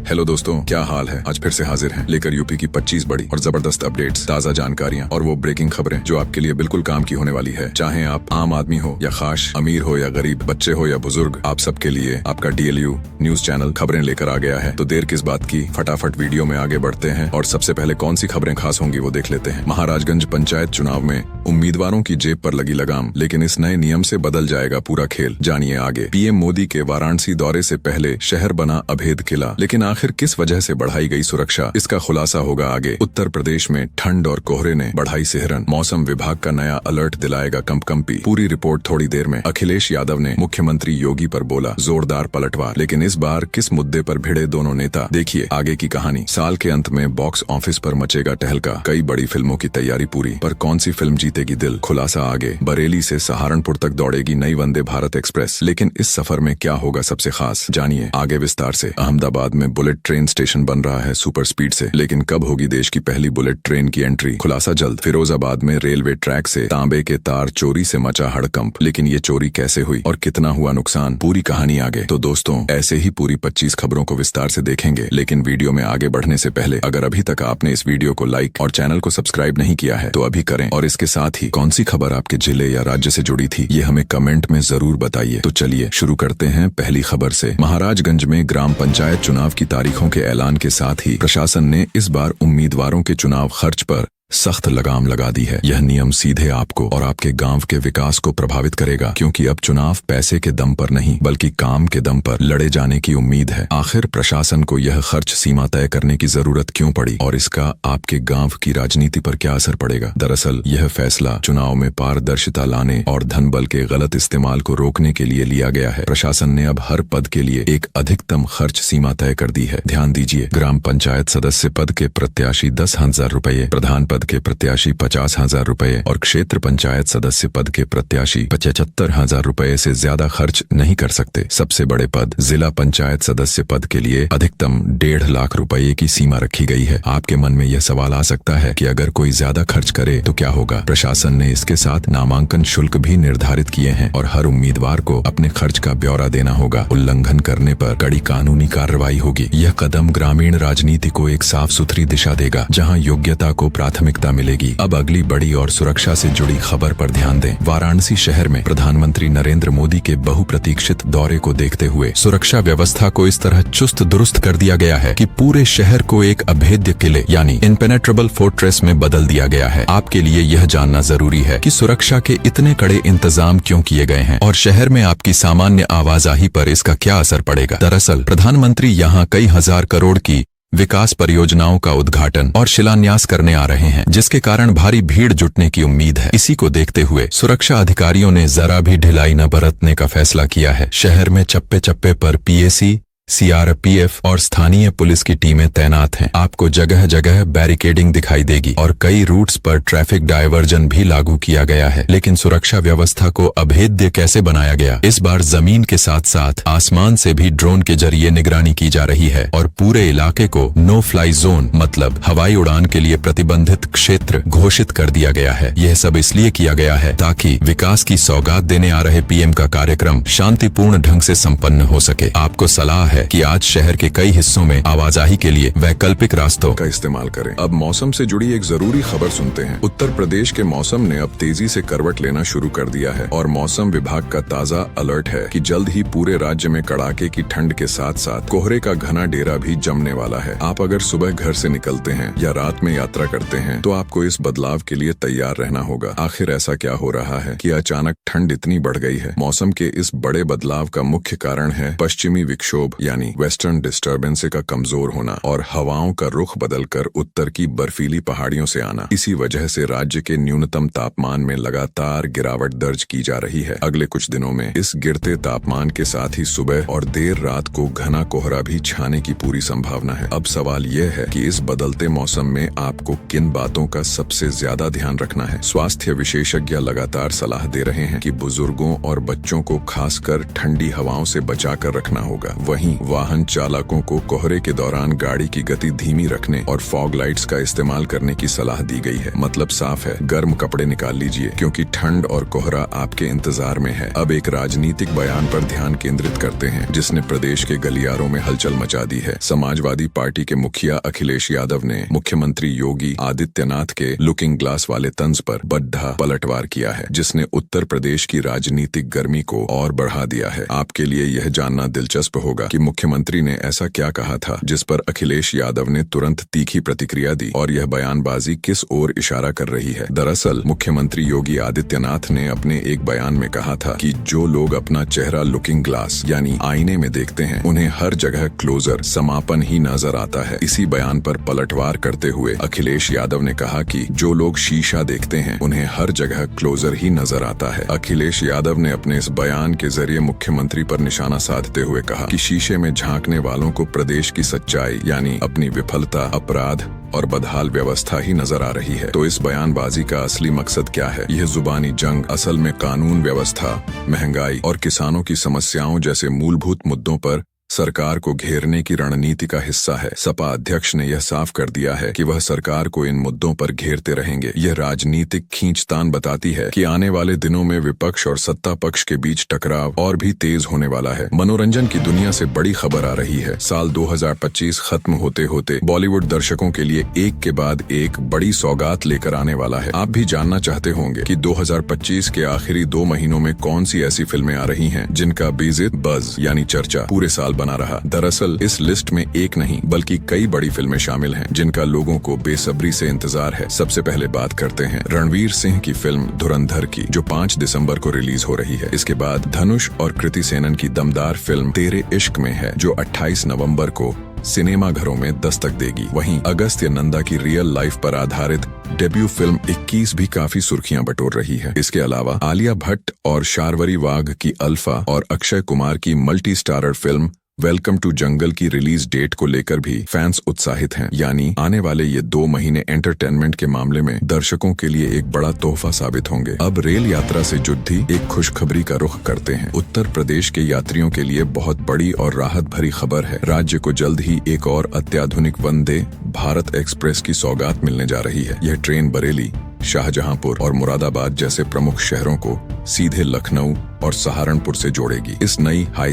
Hello दोस्तों, क्या हाल है। आज फिर से हाजिर हैं लेकर यूपी की 25 बड़ी और जबरदस्त अपडेट्स, ताज़ा जानकारियां और वो ब्रेकिंग खबरें जो आपके लिए बिल्कुल काम की होने वाली है। चाहे आप आम आदमी हो या खास, अमीर हो या गरीब, बच्चे हो या बुजुर्ग, आप सबके लिए आपका DLU न्यूज चैनल खबरें लेकर आ गया है। तो देर किस बात की, फटाफट वीडियो में आगे बढ़ते हैं और सबसे पहले कौन सी खबरें खास होंगी वो देख लेते हैं। महाराजगंज पंचायत चुनाव में उम्मीदवारों की जेब पर लगी लगाम, लेकिन इस नए नियम से बदल जाएगा पूरा खेल। जानिए आगे। PM मोदी के वाराणसी दौरे से पहले शहर बना अभेद किला, लेकिन आखिर किस वजह से बढ़ाई गई सुरक्षा, इसका खुलासा होगा आगे। उत्तर प्रदेश में ठंड और कोहरे ने बढ़ाई सिहरन, मौसम विभाग का नया अलर्ट दिलाएगा कंपकंपी। पूरी रिपोर्ट थोड़ी देर में। अखिलेश यादव ने मुख्यमंत्री योगी पर बोला जोरदार पलटवार, लेकिन इस बार किस मुद्दे पर भिड़े दोनों नेता, देखिए आगे की कहानी। साल के अंत में बॉक्स ऑफिस पर मचेगा टहलका, कई बड़ी फिल्मों की तैयारी पूरी, पर कौन सी फिल्म जीतेगी दिल, खुलासा आगे। बरेली से सहारनपुर तक दौड़ेगी नई वंदे भारत एक्सप्रेस, लेकिन इस सफर में क्या होगा सबसे खास, जानिए आगे विस्तार से। अहमदाबाद में बुलेट ट्रेन स्टेशन बन रहा है सुपर स्पीड से, लेकिन कब होगी देश की पहली बुलेट ट्रेन की एंट्री, खुलासा जल्द। फिरोजाबाद में रेलवे ट्रैक से तांबे के तार चोरी से मचा हड़कंप, लेकिन ये चोरी कैसे हुई और कितना हुआ नुकसान, पूरी कहानी आगे। तो दोस्तों, ऐसे ही पूरी 25 खबरों को विस्तार से देखेंगे, लेकिन वीडियो में आगे बढ़ने से पहले अगर अभी तक आपने इस वीडियो को लाइक और चैनल को सब्सक्राइब नहीं किया है तो अभी करें, और इसके साथ ही कौन सी खबर आपके जिले या राज्य से जुड़ी थी ये हमें कमेंट में जरूर बताइए। तो चलिए शुरू करते हैं पहली खबर से। महाराजगंज में ग्राम पंचायत चुनाव की तारीखों के ऐलान के साथ ही प्रशासन ने इस बार उम्मीदवारों के चुनाव खर्च पर सख्त लगाम लगा दी है। यह नियम सीधे आपको और आपके गांव के विकास को प्रभावित करेगा, क्योंकि अब चुनाव पैसे के दम पर नहीं बल्कि काम के दम पर लड़े जाने की उम्मीद है। आखिर प्रशासन को यह खर्च सीमा तय करने की जरूरत क्यों पड़ी और इसका आपके गांव की राजनीति पर क्या असर पड़ेगा। दरअसल यह फैसला चुनाव में पारदर्शिता लाने और धन बल के गलत इस्तेमाल को रोकने के लिए लिया गया है। प्रशासन ने अब हर पद के लिए एक अधिकतम खर्च सीमा तय कर दी है। ध्यान दीजिए, ग्राम पंचायत सदस्य पद के प्रत्याशी 10,000 रुपये, प्रधान पद के प्रत्याशी 50,000 रुपये और क्षेत्र पंचायत सदस्य पद के प्रत्याशी 75,000 रुपये से ज्यादा खर्च नहीं कर सकते। सबसे बड़े पद जिला पंचायत सदस्य पद के लिए अधिकतम 1.5 लाख रुपये की सीमा रखी गई है। आपके मन में यह सवाल आ सकता है कि अगर कोई ज्यादा खर्च करे तो क्या होगा। प्रशासन ने इसके साथ नामांकन शुल्क भी निर्धारित किए हैं और हर उम्मीदवार को अपने खर्च का ब्यौरा देना होगा। उल्लंघन करने पर कड़ी कानूनी कार्रवाई होगी। यह कदम ग्रामीण राजनीति को एक साफ सुथरी दिशा देगा, जहाँ योग्यता को प्राथमिकता मिलेगी। अब अगली बड़ी और सुरक्षा से जुड़ी खबर पर ध्यान दें। वाराणसी शहर में प्रधानमंत्री नरेंद्र मोदी के बहुप्रतीक्षित दौरे को देखते हुए सुरक्षा व्यवस्था को इस तरह चुस्त दुरुस्त कर दिया गया है कि पूरे शहर को एक अभेद्य किले यानी इनपेनेट्रेबल फोर्ट्रेस में बदल दिया गया है। आपके लिए यह जानना जरूरी है कि सुरक्षा के इतने कड़े इंतजाम क्यों किए गए हैं और शहर में आपकी सामान्य आवाजाही पर इसका क्या असर पड़ेगा। दरअसल प्रधानमंत्री यहाँ कई हजार करोड़ की विकास परियोजनाओं का उद्घाटन और शिलान्यास करने आ रहे हैं, जिसके कारण भारी भीड़ जुटने की उम्मीद है। इसी को देखते हुए सुरक्षा अधिकारियों ने जरा भी ढिलाई न बरतने का फैसला किया है। शहर में चप्पे चप्पे पर PAC, CRPF और स्थानीय पुलिस की टीमें तैनात हैं। आपको जगह जगह बैरिकेडिंग दिखाई देगी और कई रूट्स पर ट्रैफिक डायवर्जन भी लागू किया गया है। लेकिन सुरक्षा व्यवस्था को अभेद्य कैसे बनाया गया। इस बार जमीन के साथ साथ आसमान से भी ड्रोन के जरिए निगरानी की जा रही है और पूरे इलाके को नो फ्लाई जोन मतलब हवाई उड़ान के लिए प्रतिबंधित क्षेत्र घोषित कर दिया गया है। यह सब इसलिए किया गया है ताकि विकास की सौगात देने आ रहे PM का कार्यक्रम शांतिपूर्ण ढंग से संपन्न हो सके। आपको सलाह कि आज शहर के कई हिस्सों में आवाजाही के लिए वैकल्पिक रास्तों का इस्तेमाल करें। अब मौसम से जुड़ी एक जरूरी खबर सुनते हैं। उत्तर प्रदेश के मौसम ने अब तेजी से करवट लेना शुरू कर दिया है और मौसम विभाग का ताजा अलर्ट है कि जल्द ही पूरे राज्य में कड़ाके की ठंड के साथ साथ कोहरे का घना डेरा भी जमने वाला है। आप अगर सुबह घर से निकलते हैं या रात में यात्रा करते हैं तो आपको इस बदलाव के लिए तैयार रहना होगा। आखिर ऐसा क्या हो रहा है कि अचानक ठंड इतनी बढ़ गई है। मौसम के इस बड़े बदलाव का मुख्य कारण है पश्चिमी विक्षोभ यानी वेस्टर्न डिस्टर्बेंस का कमजोर होना और हवाओं का रुख बदलकर उत्तर की बर्फीली पहाड़ियों से आना। इसी वजह से राज्य के न्यूनतम तापमान में लगातार गिरावट दर्ज की जा रही है। अगले कुछ दिनों में इस गिरते तापमान के साथ ही सुबह और देर रात को घना कोहरा भी छाने की पूरी संभावना है। अब सवाल यह है कि इस बदलते मौसम में आपको किन बातों का सबसे ज्यादा ध्यान रखना है। स्वास्थ्य विशेषज्ञ लगातार सलाह दे रहे हैं कि बुजुर्गों और बच्चों को खासकर ठंडी हवाओं से बचाकर रखना होगा। वहीं वहीं वाहन चालकों को कोहरे के दौरान गाड़ी की गति धीमी रखने और फॉग लाइट्स का इस्तेमाल करने की सलाह दी गई है। मतलब साफ है, गर्म कपड़े निकाल लीजिए क्योंकि ठंड और कोहरा आपके इंतजार में है। अब एक राजनीतिक बयान पर ध्यान केंद्रित करते हैं जिसने प्रदेश के गलियारों में हलचल मचा दी है। समाजवादी पार्टी के मुखिया अखिलेश यादव ने मुख्यमंत्री योगी आदित्यनाथ के लुकिंग ग्लास वाले तंज पर बड्ढा पलटवार किया है, जिसने उत्तर प्रदेश की राजनीतिक गर्मी को और बढ़ा दिया है। आपके लिए यह जानना दिलचस्प होगा कि मुख्यमंत्री ने ऐसा क्या कहा था जिस पर अखिलेश यादव ने तुरंत तीखी प्रतिक्रिया दी और यह बयानबाजी किस ओर इशारा कर रही है। दरअसल मुख्यमंत्री योगी आदित्यनाथ ने अपने एक बयान में कहा था कि जो लोग अपना चेहरा लुकिंग ग्लास यानी आईने में देखते हैं उन्हें हर जगह क्लोजर समापन ही नजर आता है। इसी बयान पर पलटवार करते हुए अखिलेश यादव ने कहा कि जो लोग शीशा देखते हैं उन्हें हर जगह क्लोजर ही नजर आता है। अखिलेश यादव ने अपने इस बयान के जरिए मुख्यमंत्री पर निशाना साधते हुए कहा कि शीशे में झांकने वालों को प्रदेश की सच्चाई यानी अपनी विफलता, अपराध और बदहाल व्यवस्था ही नजर आ रही है। तो इस बयानबाजी का असली मकसद क्या है? यह जुबानी जंग असल में कानून व्यवस्था, महंगाई और किसानों की समस्याओं जैसे मूलभूत मुद्दों पर सरकार को घेरने की रणनीति का हिस्सा है। सपा अध्यक्ष ने यह साफ कर दिया है कि वह सरकार को इन मुद्दों पर घेरते रहेंगे। यह राजनीतिक खींचतान बताती है कि आने वाले दिनों में विपक्ष और सत्ता पक्ष के बीच टकराव और भी तेज होने वाला है। मनोरंजन की दुनिया से बड़ी खबर आ रही है। साल 2025 खत्म होते होते बॉलीवुड दर्शकों के लिए एक के बाद एक बड़ी सौगात लेकर आने वाला है। आप भी जानना चाहते होंगे कि 2025 के आखिरी 2 महीनों में कौन सी ऐसी फिल्में आ रही हैं जिनका बेजिद बज यानी चर्चा पूरे साल बना रहा। दरअसल इस लिस्ट में एक नहीं बल्कि कई बड़ी फिल्में शामिल हैं जिनका लोगों को बेसब्री से इंतजार है। सबसे पहले बात करते हैं रणवीर सिंह की फिल्म धुरंधर की, जो 5 दिसंबर को रिलीज हो रही है। इसके बाद धनुष और कृति सेनन की दमदार फिल्म तेरे इश्क में है, जो 28 नवंबर को सिनेमा घरों में दस्तक देगी। वहीं अगस्त्य नंदा की रियल लाइफ पर आधारित डेब्यू फिल्म 21 भी काफी सुर्खियां बटोर रही है। इसके अलावा आलिया भट्ट और शार्वरी वाघ की अल्फा और अक्षय कुमार की multi starrer film welcome to jungle की रिलीज डेट को लेकर भी फैंस उत्साहित हैं। यानी आने वाले ये 2 महीने एंटरटेनमेंट के मामले में दर्शकों के लिए एक बड़ा तोहफा साबित होंगे। अब रेल यात्रा से जुड़ी एक खुशखबरी का रुख करते हैं। उत्तर प्रदेश के यात्रियों के लिए बहुत बड़ी और राहत भरी खबर है। राज्य को जल्द ही एक और अत्याधुनिक वंदे भारत एक्सप्रेस की सौगात मिलने जा रही है। यह ट्रेन बरेली, शाहजहांपुर और मुरादाबाद जैसे प्रमुख शहरों को सीधे लखनऊ और सहारनपुर से जोड़ेगी। इस नई हाई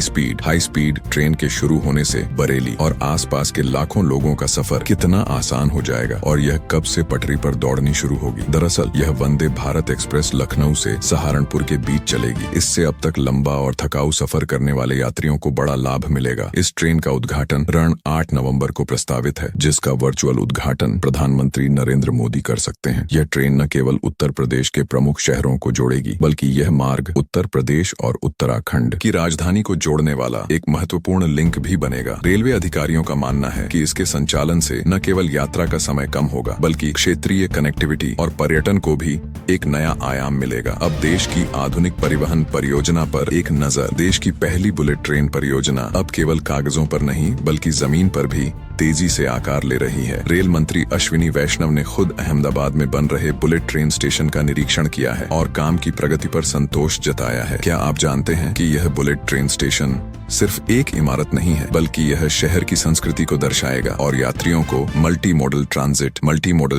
स्पीड ट्रेन के शुरू होने से बरेली और आसपास के लाखों लोगों का सफर कितना आसान हो जाएगा और यह कब से पटरी पर दौड़नी शुरू होगी। दरअसल यह वंदे भारत एक्सप्रेस लखनऊ से सहारनपुर के बीच चलेगी। इससे अब तक लंबा और थकाऊ सफर करने वाले यात्रियों को बड़ा लाभ मिलेगा। इस ट्रेन का उद्घाटन 8 नवंबर को प्रस्तावित है, जिसका वर्चुअल उद्घाटन प्रधानमंत्री नरेंद्र मोदी कर सकते हैं। यह ट्रेन न केवल उत्तर प्रदेश के प्रमुख शहरों को जोड़ेगी बल्कि यह मार्ग उत्तर प्रदेश और उत्तराखंड की राजधानी को जोड़ने वाला एक महत्वपूर्ण लिंक भी बनेगा। रेलवे अधिकारियों का मानना है कि इसके संचालन से न केवल यात्रा का समय कम होगा बल्कि क्षेत्रीय कनेक्टिविटी और पर्यटन को भी एक नया आयाम मिलेगा। अब देश की आधुनिक परिवहन परियोजना पर एक नजर। देश की पहली बुलेट ट्रेन परियोजना अब केवल कागजों पर नहीं बल्कि जमीन पर भी तेजी से आकार ले रही है। रेल मंत्री अश्विनी वैष्णव ने खुद अहमदाबाद में बन रहे बुलेट ट्रेन स्टेशन का निरीक्षण किया है और काम की प्रगति पर संतोष जताया है। क्या आप जानते हैं कि यह बुलेट ट्रेन स्टेशन सिर्फ एक इमारत नहीं है बल्कि यह शहर की संस्कृति को दर्शाएगा और यात्रियों को मल्टी मॉडल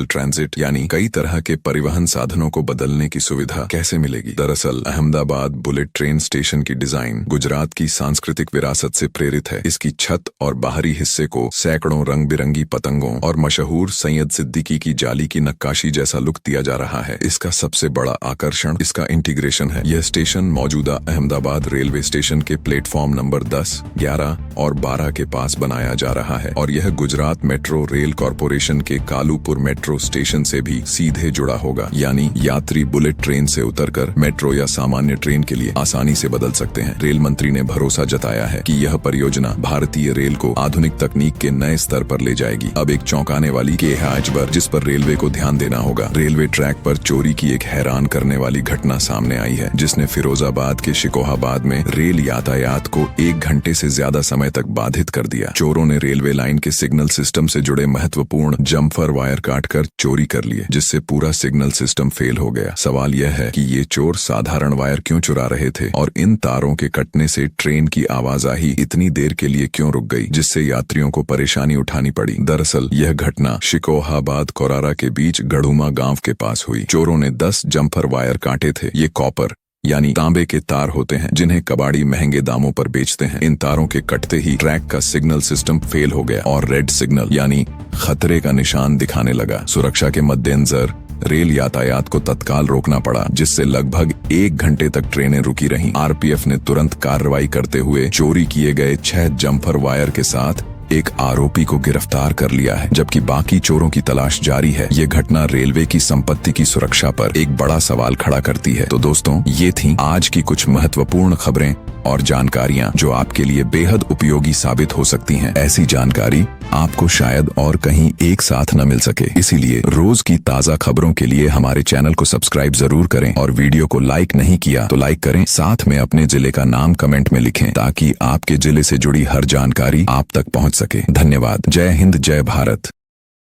ट्रांजिट यानी कई तरह के परिवहन साधनों को बदलने की सुविधा कैसे मिलेगी। दरअसल अहमदाबाद बुलेट ट्रेन स्टेशन की डिजाइन गुजरात की सांस्कृतिक विरासत से प्रेरित है। इसकी छत और बाहरी हिस्से को सैकड़ों रंग बिरंगी पतंगों और मशहूर सैयद सिद्दीकी की जाली की नक्काशी जैसा लुक दिया जा रहा है। इसका सबसे बड़ा आकर्षण इसका इंटीग्रेशन है। यह स्टेशन मौजूदा अहमदाबाद रेलवे स्टेशन के प्लेटफॉर्म नंबर 10, 11 और 12 के पास बनाया जा रहा है और यह गुजरात मेट्रो रेल कॉरपोरेशन के कालूपुर मेट्रो स्टेशन से भी सीधे जुड़ा होगा। यानी यात्री बुलेट ट्रेन से उतरकर मेट्रो या सामान्य ट्रेन के लिए आसानी से बदल सकते हैं। रेल मंत्री ने भरोसा जताया है कि यह परियोजना भारतीय रेल को आधुनिक तकनीक के नए स्तर पर ले जाएगी। अब एक चौंकाने वाली के है जिस पर रेलवे को ध्यान देना होगा। रेलवे ट्रैक पर चोरी की एक हैरान करने वाली घटना सामने आई है, जिसने फिरोजाबाद के शिकोहाबाद में रेल यातायात को एक 1 घंटे से ज्यादा समय तक बाधित कर दिया। चोरों ने रेलवे लाइन के सिग्नल सिस्टम से जुड़े महत्वपूर्ण जम्पर वायर काटकर चोरी कर लिए, जिससे पूरा सिग्नल सिस्टम फेल हो गया। सवाल यह है कि ये चोर साधारण वायर क्यों चुरा रहे थे और इन तारों के कटने से ट्रेन की आवाजाही इतनी देर के लिए क्यों रुक गई, जिससे यात्रियों को परेशानी उठानी पड़ी। दरअसल यह घटना शिकोहाबाद कोरारा के बीच गढ़ुमा गांव के पास हुई। चोरों ने 10 जम्पर वायर काटे थे। ये कॉपर यानी तांबे के तार होते हैं, जिन्हें कबाड़ी महंगे दामों पर बेचते हैं। इन तारों के कटते ही ट्रैक का सिग्नल सिस्टम फेल हो गया और रेड सिग्नल यानी खतरे का निशान दिखाने लगा। सुरक्षा के मद्देनजर रेल यातायात को तत्काल रोकना पड़ा, जिससे लगभग 1 घंटे तक ट्रेनें रुकी रहीं। आरपीएफ ने तुरंत कार्रवाई करते हुए चोरी किए गए 6 जम्पर वायर के साथ एक आरोपी को गिरफ्तार कर लिया है, जबकि बाकी चोरों की तलाश जारी है। ये घटना रेलवे की संपत्ति की सुरक्षा पर एक बड़ा सवाल खड़ा करती है। तो दोस्तों, ये थी आज की कुछ महत्वपूर्ण खबरें और जानकारियां जो आपके लिए बेहद उपयोगी साबित हो सकती हैं। ऐसी जानकारी आपको शायद और कहीं एक साथ न मिल सके, इसीलिए रोज की ताजा खबरों के लिए हमारे चैनल को सब्सक्राइब जरूर करें और वीडियो को लाइक नहीं किया तो लाइक करें। साथ में अपने जिले का नाम कमेंट में लिखें ताकि आपके जिले से जुड़ी हर जानकारी आप तक पहुंच सके। धन्यवाद। जय हिंद, जय भारत।